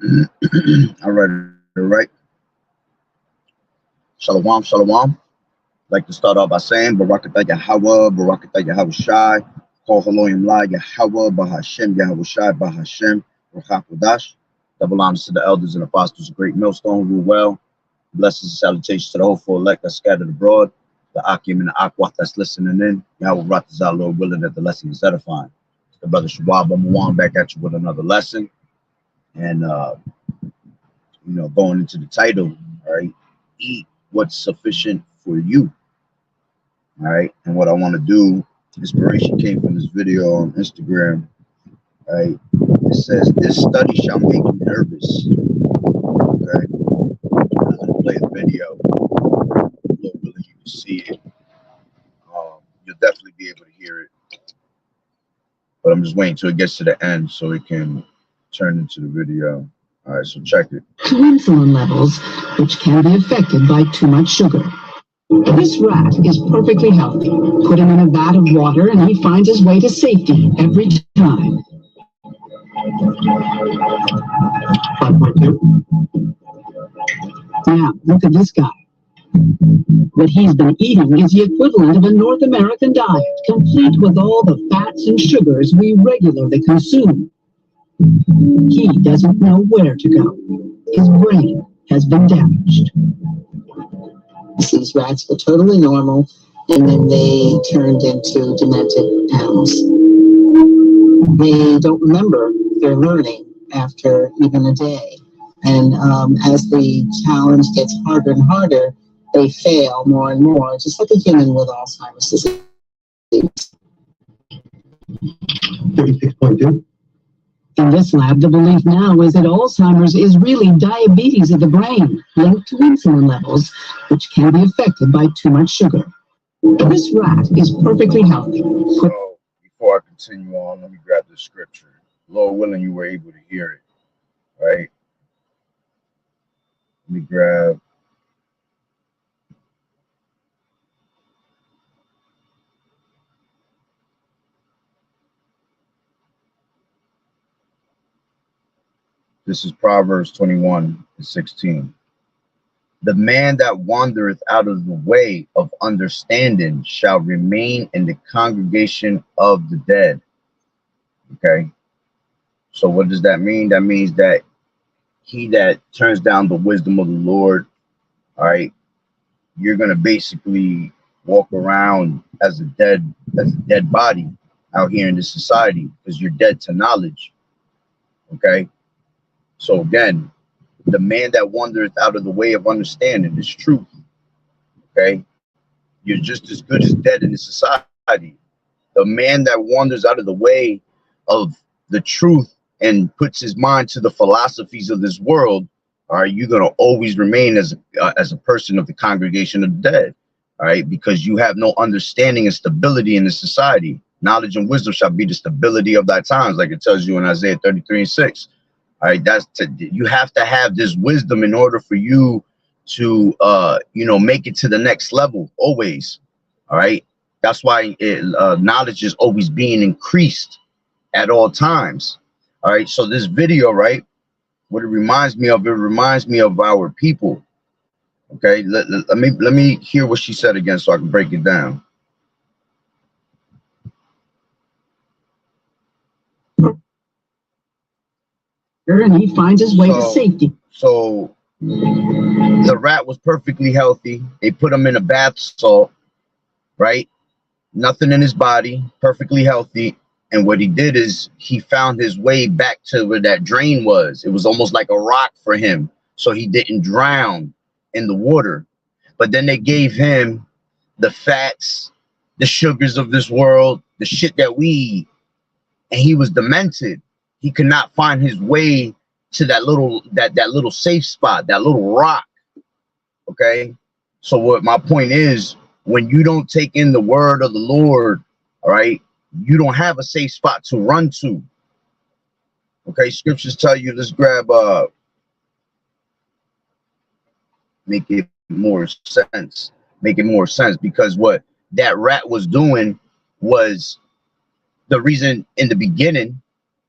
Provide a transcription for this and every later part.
All right. Shalom, shalom. Like to start off by saying, Barakatah Yahawah, Barakatah Yahawashi, Kol Haloyim La Yahawah, Bahashem, Yahawashi, Bahashem, Rachakodash. Double honors to the elders and apostles of Great Millstone, rule well. Blessings and salutations to the hopeful elect that scattered abroad, the Akim and the Akwat that's listening in. Yahweh Ratazah, Lord willing that the lesson is edifying. The brother Shabab Amawan back at you with another lesson. And, going into the title, all right, eat what's sufficient for you. All right, and what I want to do, inspiration came from this video on Instagram. All right, it says this study shall make you nervous. Okay, I'm gonna play the video. Lord willing, you can see it. You'll definitely be able to hear it, but I'm just waiting till it gets to the end so it can turn into the video. All right, so check it. Insulin levels, which can be affected by too much sugar. This rat is perfectly healthy. Put him in a vat of water and he finds his way to safety every time. Now, look at this guy. What he's been eating is the equivalent of a North American diet, complete with all the fats and sugars we regularly consume. He doesn't know where to go. His brain has been damaged. These rats were totally normal, and then they turned into demented animals. They don't remember their learning after even a day. And as the challenge gets harder and harder, they fail more and more, just like a human with Alzheimer's disease. 36.2. In this lab, the belief now is that Alzheimer's is really diabetes of the brain, linked to insulin levels, which can be affected by too much sugar. This rat is perfectly healthy. So, before I continue on, let me grab the scripture. Lord willing, you were able to hear it, right? Let me grab. This is Proverbs 21:16. The man that wandereth out of the way of understanding shall remain in the congregation of the dead. Okay. So what does that mean? That means that he that turns down the wisdom of the Lord, all right, you're going to basically walk around as a dead body out here in this society because you're dead to knowledge. Okay. So again, the man that wandereth out of the way of understanding is truth. Okay, you're just as good as dead in the society. The man that wanders out of the way of the truth and puts his mind to the philosophies of this world, all right, you're gonna always remain as a person of the congregation of the dead. All right, because you have no understanding and stability in the society. Knowledge and wisdom shall be the stability of thy times, like it tells you in Isaiah 33:6. All right, you have to have this wisdom in order for you to, make it to the next level always. All right, that's why knowledge is always being increased at all times. All right, so this video, right, what it reminds me of our people. Okay, let me hear what she said again so I can break it down. And he finds his way to safety. So the rat was perfectly healthy. They put him in a bath salt, right? Nothing in his body, perfectly healthy. And what he did is he found his way back to where that drain was. It was almost like a rock for him. So he didn't drown in the water. But then they gave him the fats, the sugars of this world, the shit that we eat. And he was demented. He could not find his way to that little safe spot, that little rock. Okay. So what my point is, when you don't take in the word of the Lord, all right, you don't have a safe spot to run to. Okay. Scriptures tell you, let's grab, make it more sense, because what that rat was doing was the reason in the beginning.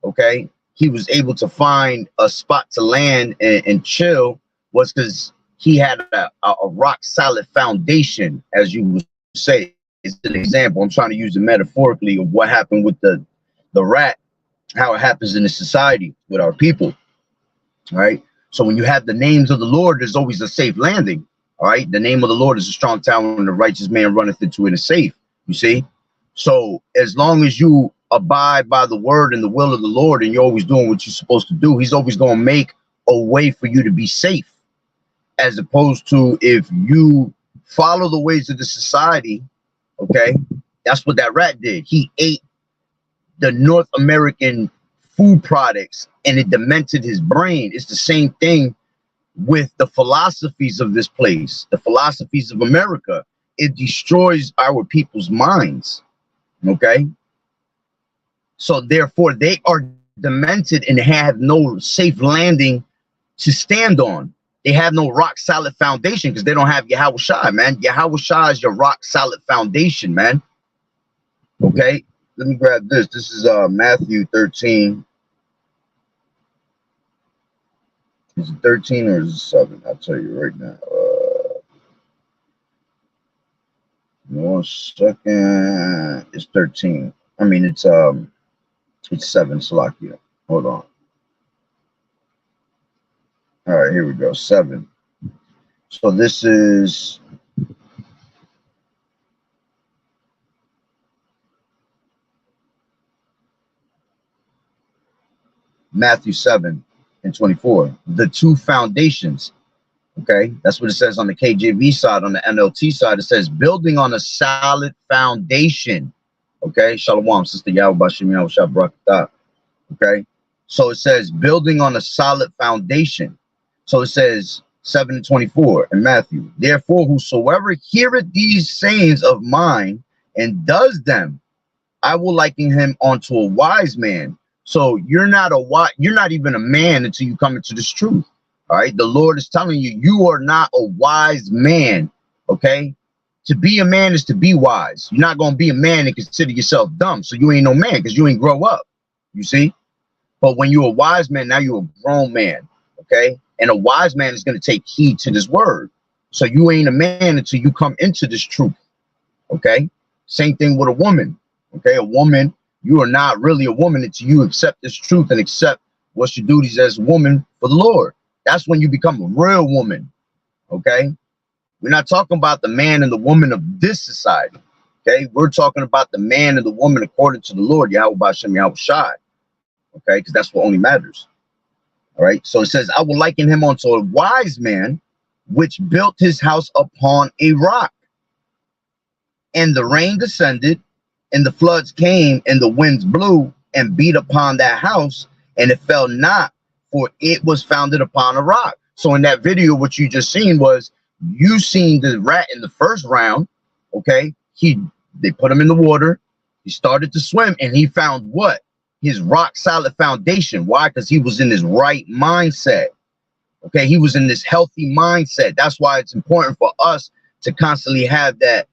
Okay, he was able to find a spot to land and chill was because he had a rock solid foundation, as you would say. It's an example. I'm trying to use it metaphorically of what happened with the rat, how it happens in the society with our people. All right. So when you have the names of the Lord, there's always a safe landing. All right. The name of the Lord is a strong tower, and the righteous man runneth into it is safe. You see? So as long as you abide by the word and the will of the Lord, and you're always doing what you're supposed to do, he's always going to make a way for you to be safe. As opposed to if you follow the ways of the society, okay, that's what that rat did. He ate the North American food products and it demented his brain. It's the same thing with the philosophies of this place, the philosophies of America. It destroys our people's minds, okay? So therefore they are demented and have no safe landing to stand on. They have no rock solid foundation because they don't have YAHAWAH'S, man. YAHAWAH'S is your rock solid foundation, man. Okay, let me grab this. This is Matthew 13. Is it 13 or is it 7? I'll tell you right now. 1 second. It's 13. I mean, it's 7, Salakia. Hold on. All right, here we go. 7. So this is Matthew 7:24. The two foundations. Okay, that's what it says on the KJV side. On the NLT side, it says building on a solid foundation. Okay, Shalom, Sister Yahweh Shabbat. Okay, so it says building on a solid foundation. So it says 7:24 in Matthew. Therefore, whosoever heareth these sayings of mine and does them, I will liken him unto a wise man. So you're not even a man until you come into this truth. All right. The Lord is telling you, you are not a wise man. Okay. To be a man is to be wise. You're not going to be a man and consider yourself dumb. So you ain't no man because you ain't grow up. You see? But when you're a wise man, now you're a grown man. Okay. And a wise man is going to take heed to this word. So you ain't a man until you come into this truth. Okay. Same thing with a woman. Okay. A woman, you are not really a woman until you accept this truth and accept what's your duties as a woman for the Lord. That's when you become a real woman. Okay. We're not talking about the man and the woman of this society. Okay. We're talking about the man and the woman according to the Lord, Yahweh B'Shem Yahushai. Okay. Because that's what only matters. All right. So it says, I will liken him unto a wise man, which built his house upon a rock. And the rain descended, and the floods came, and the winds blew and beat upon that house, and it fell not, for it was founded upon a rock. So in that video, what you just seen was you seen the rat in the first round. Okay. They put him in the water. He started to swim, and he found what? His rock solid foundation. Why? Because he was in his right mindset. Okay. He was in this healthy mindset. That's why it's important for us to constantly have that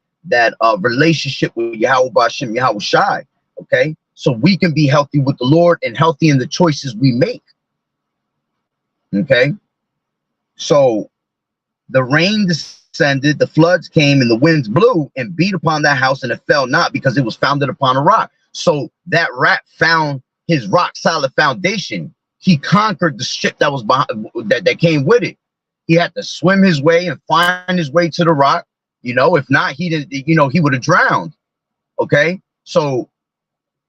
relationship with Yahweh B'Shem Yahushai. Okay. So we can be healthy with the Lord and healthy in the choices we make. Okay. So the rain descended, the floods came, and the winds blew and beat upon that house, and it fell not, because it was founded upon a rock. So that rat found his rock solid foundation. He conquered the ship that was behind, that came with it. He had to swim his way and find his way to the rock. You know, if not, he didn't, you know, he would have drowned. Okay. So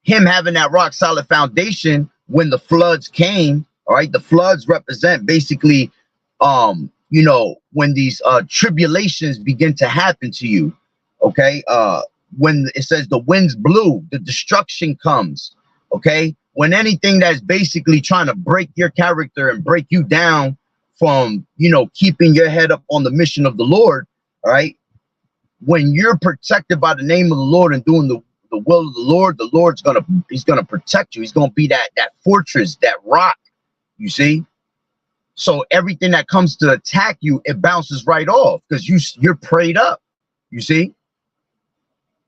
him having that rock solid foundation, when the floods came, all right, the floods represent basically, you know, when these tribulations begin to happen to you. Okay. When it says the winds blew, the destruction comes. Okay. When anything that's basically trying to break your character and break you down from, you know, keeping your head up on the mission of the Lord. All right. When you're protected by the name of the Lord and doing the will of the Lord's he's gonna protect you. He's gonna be that fortress, that rock. You see? So everything that comes to attack you, it bounces right off because you're prayed up. You see?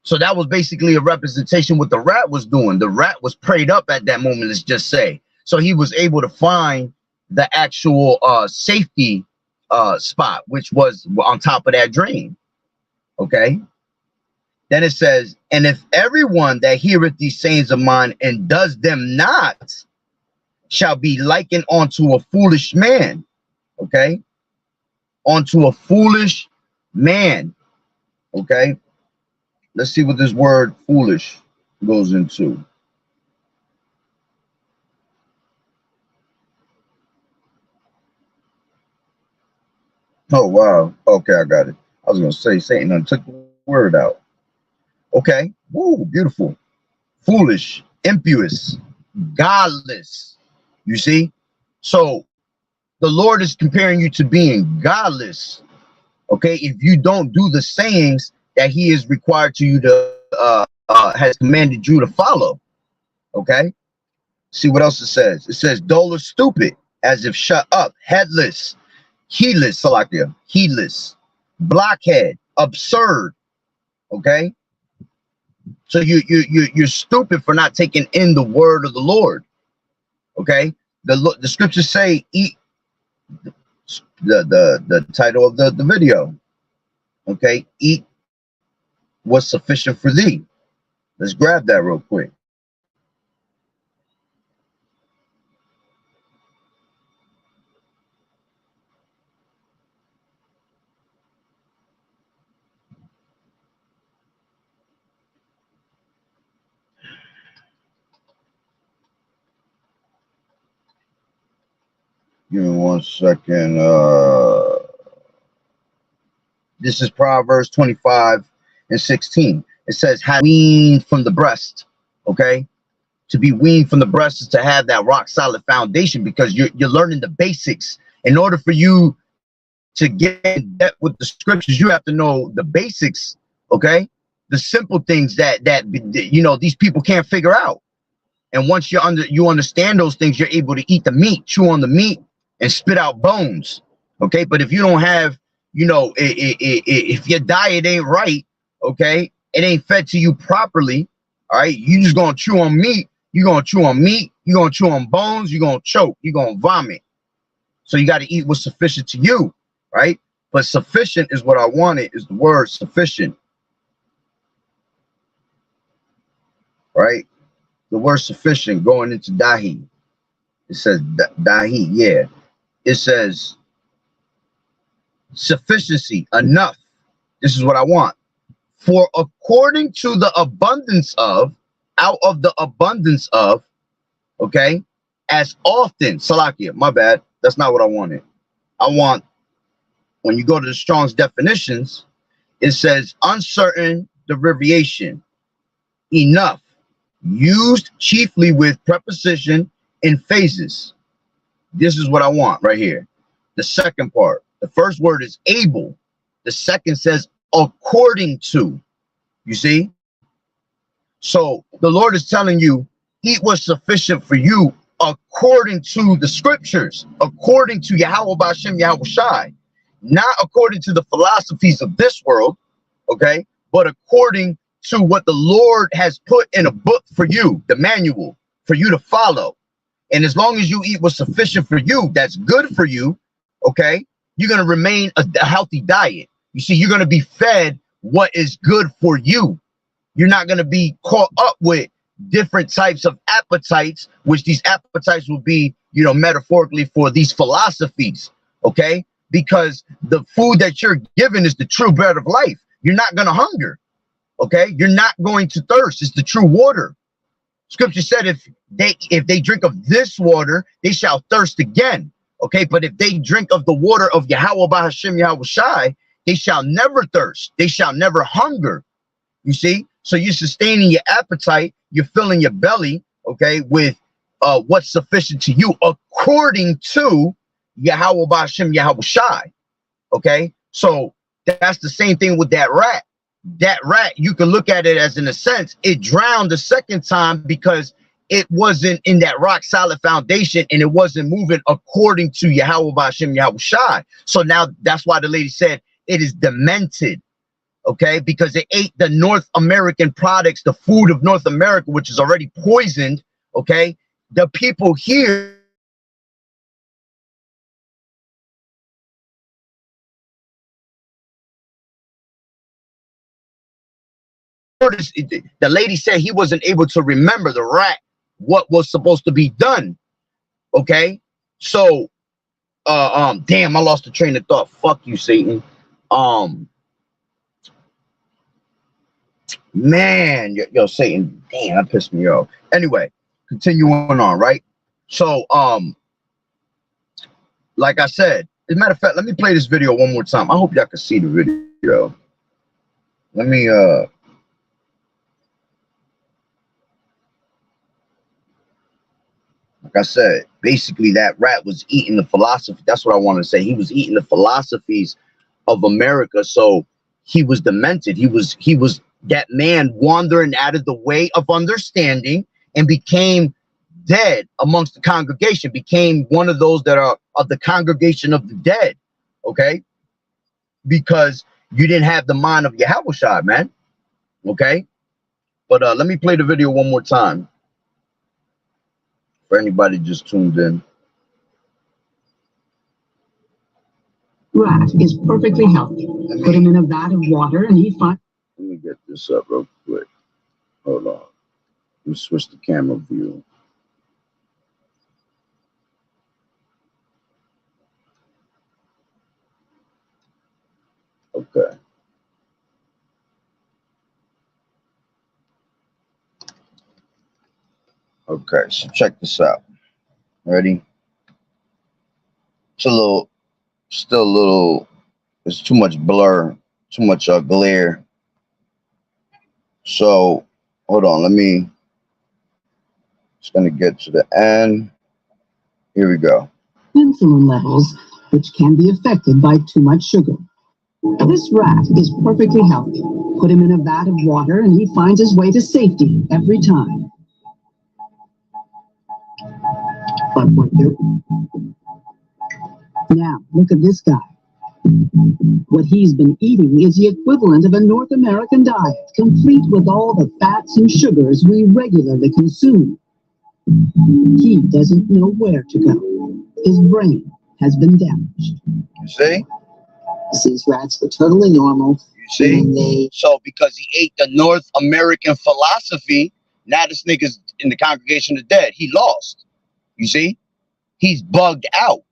So that was basically a representation what the rat was doing. The rat was prayed up at that moment, let's just say. So he was able to find the actual safety spot, which was on top of that dream. Okay. Then it says, and if everyone that heareth these sayings of mine and does them not shall be likened unto a foolish man. Okay. Unto a foolish man. Okay. Let's see what this word foolish goes into. Oh, wow. Okay, I got it. I was going to say Satan done took the word out. Okay. Woo, beautiful. Foolish, impious, godless. You see? So the Lord is comparing you to being godless. Okay. If you don't do the sayings that he is required to you to, has commanded you to follow. Okay. See what else it says. It says dull or stupid, as if shut up, headless, heedless, Salakia, heedless, blockhead, absurd. Okay. So you're stupid for not taking in the word of the Lord. Okay. The scriptures say, eat the title of the video. Okay. Eat what's sufficient for thee. Let's grab that real quick. Give me 1 second. This is Proverbs 25:16. It says, have weaned from the breast. Okay. To be weaned from the breast is to have that rock solid foundation, because you're learning the basics. In order for you to get in depth with the scriptures, you have to know the basics. Okay. The simple things that you know these people can't figure out. And once you understand those things, you're able to eat the meat, chew on the meat, and spit out bones. Okay. But if you don't have, you know, if your diet ain't right, okay, it ain't fed to you properly. All right. You just gonna chew on meat. You're gonna chew on meat. You're gonna chew on bones. You're gonna choke. You're gonna vomit. So you got to eat what's sufficient to you. Right. But sufficient is what I wanted, is the word sufficient. Right. The word sufficient going into Dahi. It says Dahi. Yeah. It says sufficiency, enough. This is what I want. For according to the abundance of, out of the abundance of, okay, as often, Salakia, my bad. That's not what I wanted. I want, when you go to the Strong's definitions, it says uncertain derivation, enough, used chiefly with preposition in phases. This is what I want right here. The second part. The first word is able. The second says according to. You see? So the Lord is telling you, eat what's sufficient for you according to the scriptures, according to Yahweh B'Hashem Yahweh Shai, not according to the philosophies of this world, okay, but according to what the Lord has put in a book for you, the manual for you to follow. And as long as you eat what's sufficient for you, that's good for you, okay, you're going to remain a healthy diet. You see, you're going to be fed what is good for you. You're not going to be caught up with different types of appetites, which these appetites will be, you know, metaphorically for these philosophies, okay? Because the food that you're given is the true bread of life. You're not going to hunger, okay? You're not going to thirst. It's the true water. Scripture said if they drink of this water, they shall thirst again, okay? But if they drink of the water of Yahweh B'Hashem Yahweh Shai, they shall never thirst. They shall never hunger. You see? So you're sustaining your appetite, you're filling your belly, okay, with what's sufficient to you according to Yahweh B'Hashem Yahweh Shai. Okay, so that's the same thing with that rat. That rat, you can look at it as, in a sense, it drowned the second time because it wasn't in that rock solid foundation and it wasn't moving according to Yahweh B'Hashem Yahweh Shai. So now that's why the lady said it is demented. Okay, because it ate the North American products, the food of North America, which is already poisoned, okay, the people here the lady said he wasn't able to remember the rat what was supposed to be done. Okay, so damn, I lost the train of thought. Fuck you, Satan. Man, yo, Satan, damn, that pissed me off. Anyway, continuing on, right? So like I said, as a matter of fact, let me play this video one more time. I hope y'all can see the video. Let me like I said, basically that rat was eating the philosophy. That's what I want to say. He was eating the philosophies of America. So he was demented. He was that man wandering out of the way of understanding and became dead amongst the congregation, became one of those that are of the congregation of the dead. Okay, because you didn't have the mind of YAHAWAH'S, man. Okay, but let me play the video one more time for anybody just tuned in. Rat is perfectly healthy. Put him in a vat of water and he finds. Let me get this up real quick. Hold on. Let me switch the camera view. Okay. Okay, so check this out. Ready? It's a little, still a little, there's too much blur, too much glare. So, hold on, just gonna get to the end. Here we go. Insulin levels, which can be affected by too much sugar. This rat is perfectly healthy. Put him in a vat of water and he finds his way to safety every time. But now, look at this guy. What he's been eating is the equivalent of a North American diet, complete with all the fats and sugars we regularly consume. He doesn't know where to go. His brain has been damaged. You see? These rats were totally normal. You see? So because he ate the North American philosophy, now this nigga's in the congregation of the dead. He lost. You see? He's bugged out.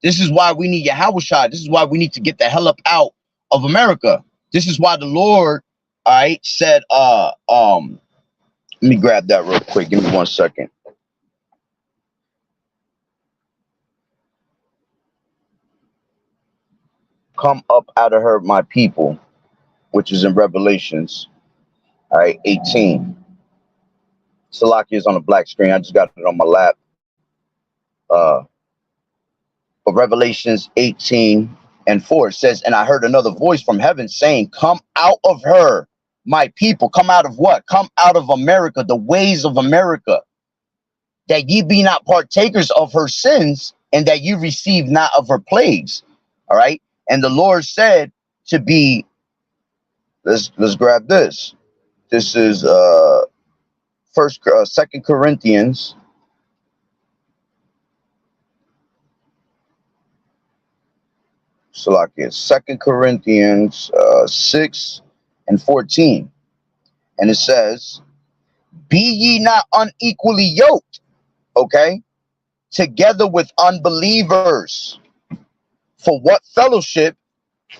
This is why we need YAHAWAH'S. This is why we need to get the hell up out of America. This is why the Lord, all right, said, let me grab that real quick. Give me 1 second. Come up out of her, my people, which is in Revelations, all right, 18. Salaki is on the black screen. I just got it on my lap. But Revelations 18:4 says, and I heard another voice from heaven saying, come out of her, my people. Come out of what? Come out of America, the ways of America, that ye be not partakers of her sins, and that you receive not of her plagues. All right. And the Lord said to be, let's grab this. This is 2 Corinthians. So like it's 2 Corinthians 6:14. And it says, be ye not unequally yoked, okay, together with unbelievers. For what fellowship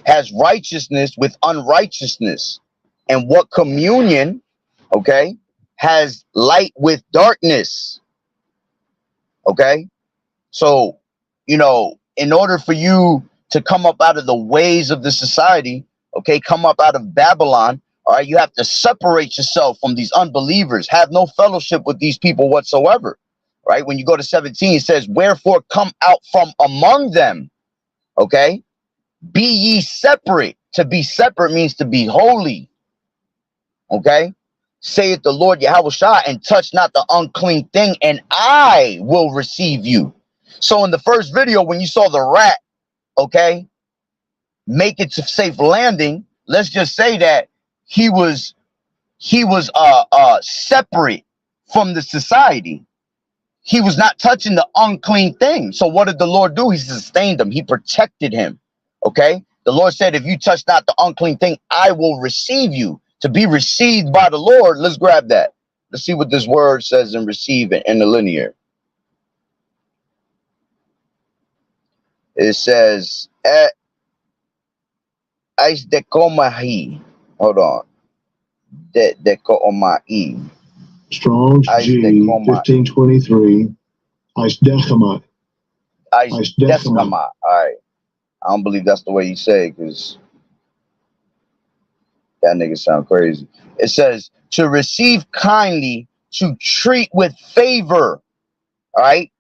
has righteousness with unrighteousness? And what communion, okay, has light with darkness? Okay. So, you know, in order for you to come up out of the ways of the society, okay, come up out of Babylon, all right, you have to separate yourself from these unbelievers, have no fellowship with these people whatsoever, right? When you go to 17, it says, wherefore come out from among them, okay, be ye separate. To be separate means to be holy, okay, saith the Lord YAHAWAH'S, and touch not the unclean thing, and I will receive you. So in the first video, when you saw the rat, okay, make it to safe landing, let's just say that he was separate from the society, he was not touching the unclean thing. So what did the Lord do? He sustained him. He protected him. Okay. The Lord said, if you touch not the unclean thing, I will receive you. To be received by the Lord. Let's grab that. Let's see what this word says in receive it in the linear. It says, Ais dekomahi. Hold on. Dekomai. Strong's G 1523. Ais dechamai. Ais dechamai. All right. I don't believe that's the way you say it, because that nigga sound crazy. It says to receive kindly, to treat with favor. All right.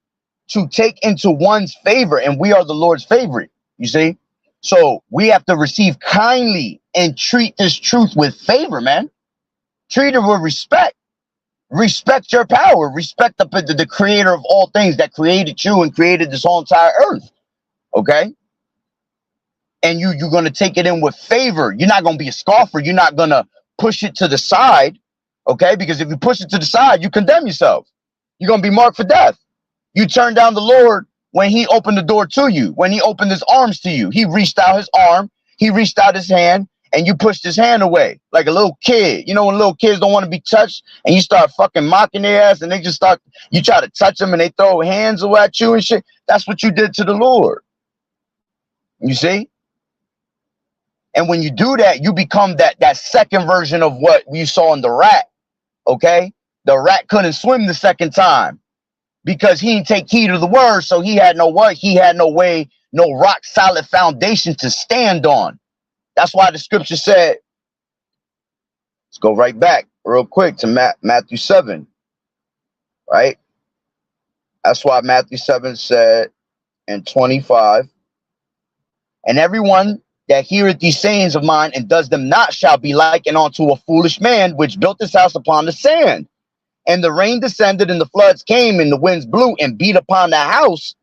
To take into one's favor, and we are the Lord's favorite. You see? So we have to receive kindly and treat this truth with favor, man. Treat it with respect. Respect your power. Respect the creator of all things that created you and created this whole entire earth. Okay? And you're going to take it in with favor. You're not going to be a scoffer. You're not going to push it to the side. Okay? Because if you push it to the side, you condemn yourself. You're going to be marked for death. You turn down the Lord when he opened the door to you, when he opened his arms to you. He reached out his arm, he reached out his hand, and you pushed his hand away like a little kid. You know, when little kids don't want to be touched and you start fucking mocking their ass and they just start, you try to touch them and they throw hands away at you and shit. That's what you did to the Lord. You see? And when you do that, you become that second version of what you saw in the rat. Okay? The rat couldn't swim the second time, because he didn't take heed of the word, so he had no what? He had no way, no rock solid foundation to stand on. That's why the scripture said, let's go right back real quick to Matthew 7, right? That's why Matthew 7 said in 25, and everyone that heareth these sayings of mine and does them not shall be likened unto a foolish man, which built his house upon the sand. And the rain descended, and the floods came, and the winds blew and beat upon the house,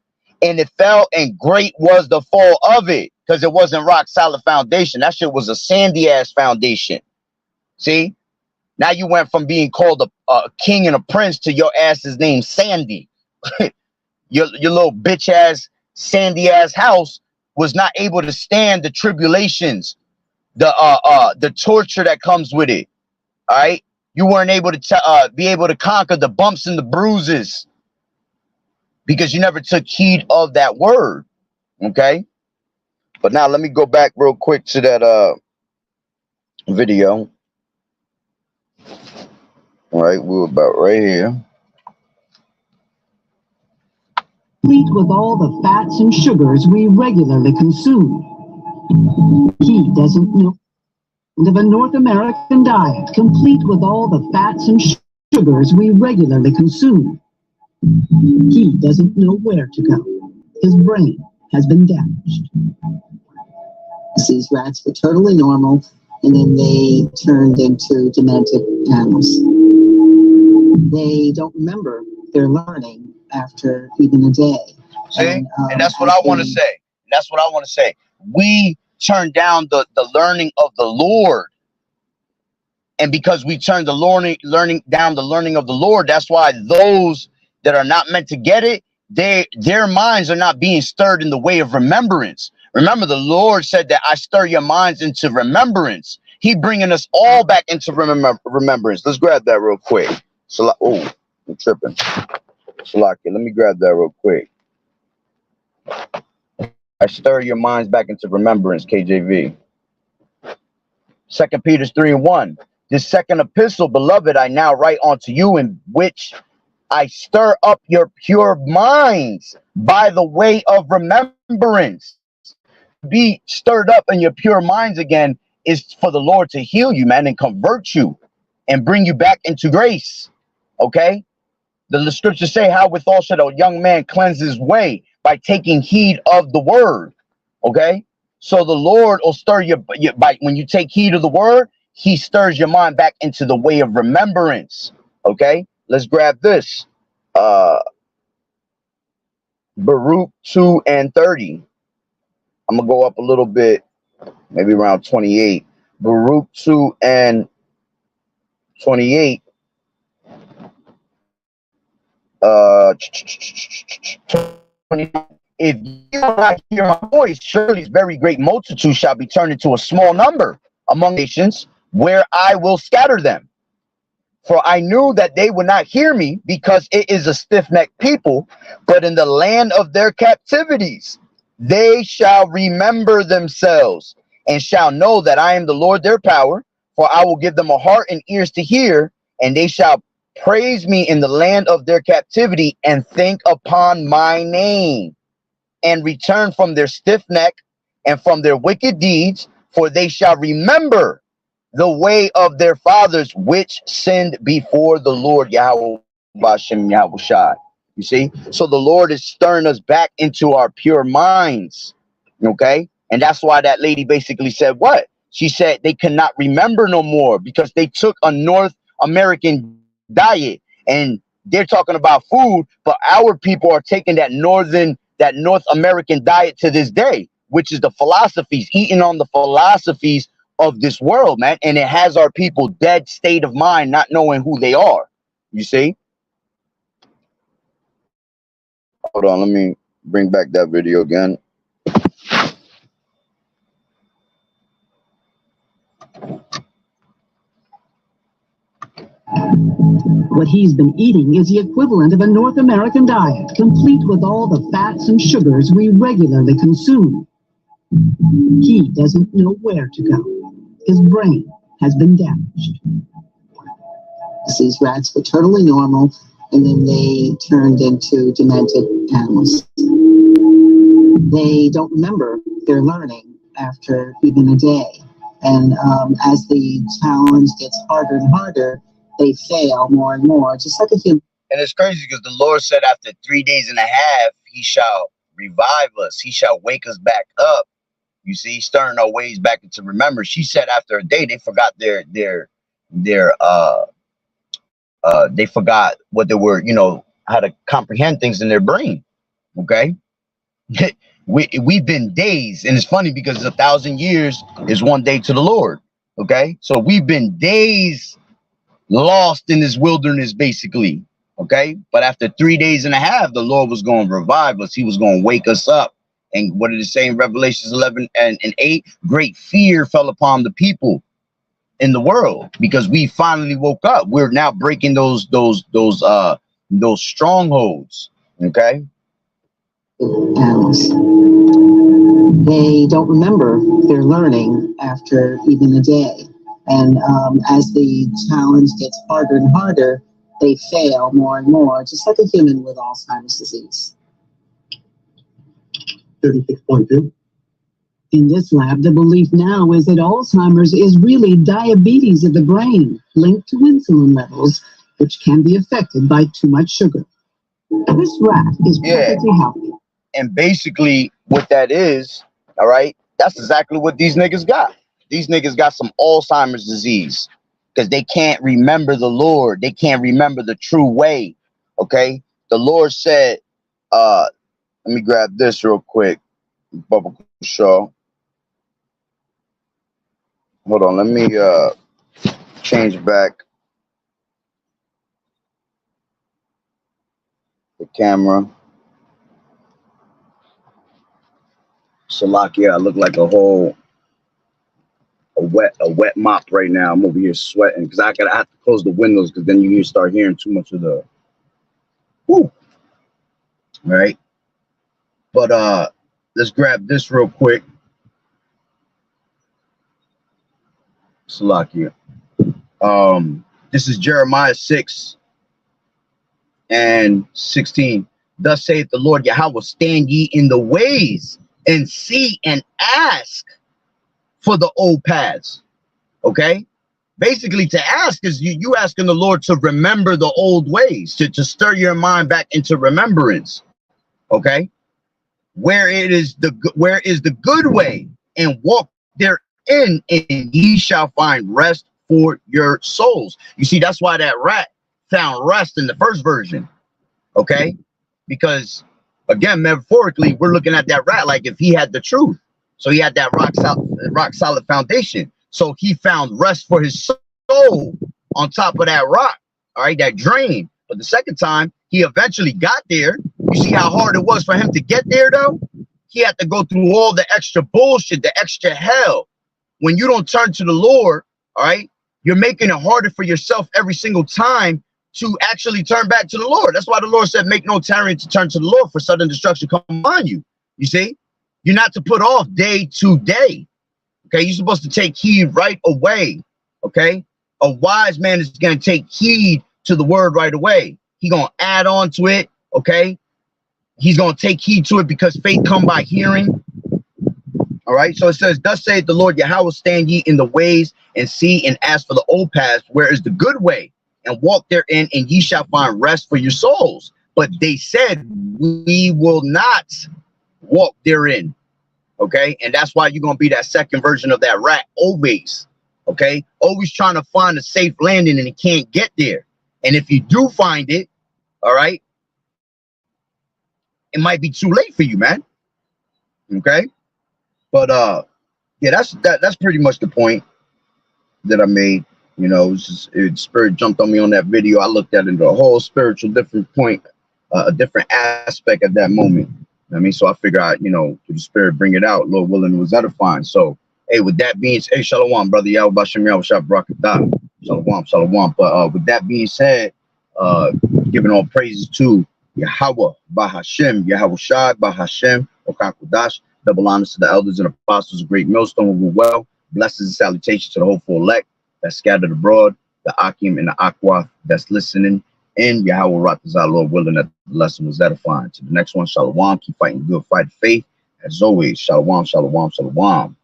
and it fell, and great was the fall of it, because it wasn't rock solid foundation. That shit was a sandy ass foundation. See? Now you went from being called a king and a prince to your ass's name Sandy. your little bitch ass sandy ass house was not able to stand the tribulations, the torture that comes with it. All right. You weren't able to be able to conquer the bumps and the bruises because you never took heed of that word. Okay. But now let me go back real quick to that video. All right. We're about right here. Complete with all the fats and sugars we regularly consume. He doesn't know of a North American diet complete with all the fats and sugars we regularly consume. He doesn't know where to go. His brain has been damaged. These rats were totally normal, and then they turned into demented animals. They don't remember their learning after even a day. See? And that's what I want to say. That's what I want to say. We turn down the learning of the Lord. And because we turn the learning down the learning of the Lord, that's why those that are not meant to get it, their minds are not being stirred in the way of remembrance. Remember, the Lord said that I stir your minds into remembrance. He bringing us all back into remembrance. Let's grab that real quick. So, oh, I'm tripping. Salaki, let me grab that real quick. I stir your minds back into remembrance, KJV. 2 Peter 3:1. This second epistle, beloved, I now write unto you, in which I stir up your pure minds by the way of remembrance. Be stirred up in your pure minds again is for the Lord to heal you, man, and convert you and bring you back into grace. Okay? The scriptures say, how withal should a young man cleanse his way? By taking heed of the word. Okay? So the Lord will stir your by when you take heed of the word, he stirs your mind back into the way of remembrance. Okay? Let's grab this. Baruch 2:30. I'm gonna go up a little bit, maybe around 28. Baruch 2:28. If you do not hear my voice, surely this very great multitude shall be turned into a small number among nations, where I will scatter them. For I knew that they would not hear me, because it is a stiff-necked people, but in the land of their captivities they shall remember themselves, and shall know that I am the Lord their power. For I will give them a heart and ears to hear, and they shall praise me in the land of their captivity, and think upon my name, and return from their stiff neck and from their wicked deeds, for they shall remember the way of their fathers, which sinned before the Lord Yahweh Bashem Yahushai. You see, so the Lord is stirring us back into our pure minds. Okay, and that's why that lady basically said what she said. They cannot remember no more, because they took a North American diet, and they're talking about food, but our people are taking that North American diet to this day, which is the philosophies, eating on the philosophies of this world, man. And it has our people dead state of mind, not knowing who they are. You see? Hold on, let me bring back that video again. What he's been eating is the equivalent of a North American diet, complete with all the fats and sugars we regularly consume. He doesn't know where to go. His brain has been damaged. These rats were totally normal, and then they turned into demented animals. They don't remember their learning after even a day. And as the challenge gets harder and harder, they fail more and more, just like a human. And it's crazy because the Lord said after 3 days and a half, he shall revive us. He shall wake us back up. You see, stirring our ways back into remembrance. She said after a day, they forgot they forgot what they were, how to comprehend things in their brain. Okay. We've been days, and it's funny because 1,000 years is one day to the Lord. Okay. So we've been days lost in this wilderness, basically. Okay. But after 3 days and a half, the Lord was going to revive us. He was going to wake us up. And what did it say in Revelations 11 and 8? Great fear fell upon the people in the world, because we finally woke up. We're now breaking those strongholds. Okay. They don't remember their learning after even a day. And as the challenge gets harder and harder, they fail more and more, just like a human with Alzheimer's disease. 36.2. In this lab, the belief now is that Alzheimer's is really diabetes of the brain, linked to insulin levels, which can be affected by too much sugar. This rat is perfectly healthy. And basically what that is, all right, that's exactly what these niggas got. These niggas got some Alzheimer's disease because they can't remember the Lord. They can't remember the true way. Okay. The Lord said, let me grab this real quick. Bubba Shaw. Hold on. Let me change back the camera. Salakia, I look like a wet mop right now. I'm over here sweating because I have to close the windows, because then you start hearing too much of the whoo. Right. But let's grab this real quick. Salakia. This is Jeremiah 6:16. Thus saith the Lord Yahweh, stand ye in the ways and see and ask for the old paths. Okay. Basically, to ask is you asking the Lord to remember the old ways, to stir your mind back into remembrance. Okay. Where is the good way, and walk therein, and ye shall find rest for your souls. You see, that's why that rat found rest in the first version. Okay. Because again, metaphorically, we're looking at that rat like if he had the truth. So he had that rock solid foundation. So he found rest for his soul on top of that rock. All right, that drain. But the second time, He eventually got there. You see how hard it was for him to get there, though? He had to go through all the extra bullshit, the extra hell. When you don't turn to the Lord, all right, you're making it harder for yourself every single time to actually turn back to the Lord. That's why the Lord said, make no tarrying to turn to the Lord, for sudden destruction come on you. You see, you're not to put off day to day. Okay, you're supposed to take heed right away. Okay, a wise man is going to take heed to the word right away. He's going to add on to it. Okay, he's going to take heed to it, because faith come by hearing. All right, so it says, thus saith the Lord Yahweh, stand ye in the ways and see and ask for the old paths, where is the good way, and walk therein, and ye shall find rest for your souls. But they said, we will not walk therein. Okay, and that's why you're going to be that second version of that rat always. Okay, always trying to find a safe landing, and it can't get there. And if you do find it, all right, it might be too late for you, man. Okay, but yeah, that's pretty much the point that I made. You know, it's just, Spirit jumped on me on that video. I looked at it in a whole spiritual different point, a different aspect at that moment. I mean, so I figure out, you know, to the Spirit bring it out, Lord willing, it was edifying. So, hey, with that being said, hey, Shalom, brother, Yahweh Bashem, Yahweh Shah, Barakatah, Shalom, Shalom. But with that being said, giving all praises to Yahweh, Bahashem, Yahweh Shah, Bahashem, Okakudash, double honors to the elders and apostles of Great Millstone who were well, blessings and salutations to the hopeful elect that's scattered abroad, the Akim and the Aqua that's listening, and Yahweh Ratazah, Lord willing, that the lesson was edifying. To the next one, Shalom, keep fighting the good fight of faith. As always, Shalom, Shalom, Shalom.